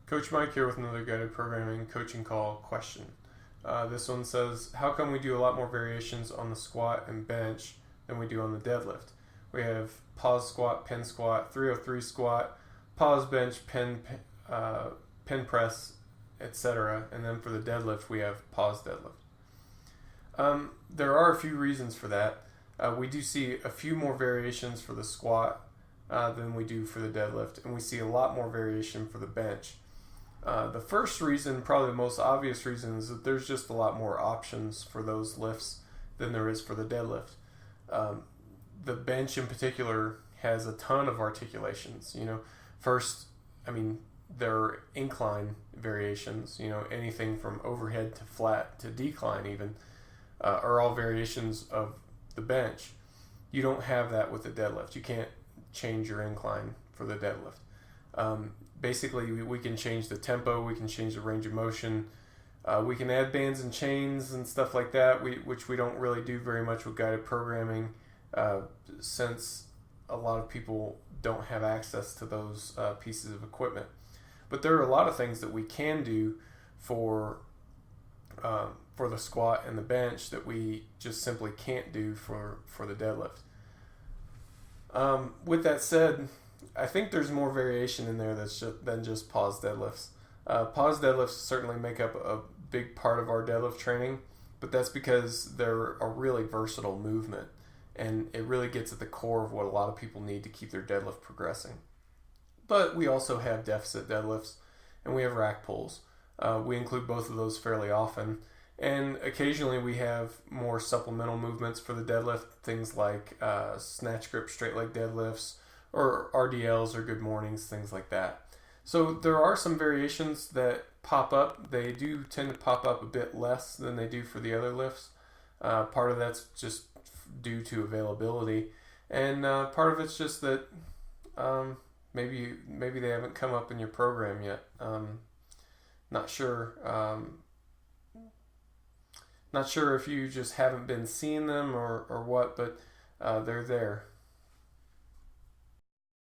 Coach Mike here with another guided programming coaching call question. This one says, how come we do a lot more variations on the squat and bench than we do on the deadlift? We have pause squat, pin squat, 303 squat, pause bench, pin press, etc. And then for the deadlift, we have pause deadlift. There are a few reasons for that. We do see a few more variations for the squat than we do for the deadlift, and we see a lot more variation for the bench. The first reason, probably the most obvious reason, is that there's just a lot more options for those lifts than there is for the deadlift. The bench in particular has a ton of articulations. First, there are incline variations. Anything from overhead to flat to decline even are all variations of the bench. You don't have that with the deadlift. You can't change your incline for the deadlift. Basically, we can change the tempo, we can change the range of motion, we can add bands and chains and stuff like that, which we don't really do very much with guided programming, since a lot of people don't have access to those pieces of equipment. But there are a lot of things that we can do for the squat and the bench that we just simply can't do for the deadlift. With that said, I think there's more variation in there than just pause deadlifts. Pause deadlifts certainly make up a big part of our deadlift training, but that's because they're a really versatile movement, and it really gets at the core of what a lot of people need to keep their deadlift progressing. But we also have deficit deadlifts, and we have rack pulls. We include both of those fairly often, and occasionally we have more supplemental movements for the deadlift, things like snatch grip straight leg deadlifts, or RDLs or good mornings, things like that. So there are some variations that pop up. They do tend to pop up a bit less than they do for the other lifts. Part of that's just due to availability, and part of it's just that maybe they haven't come up in your program yet. Not sure. Not sure if you just haven't been seeing them or what, but they're there.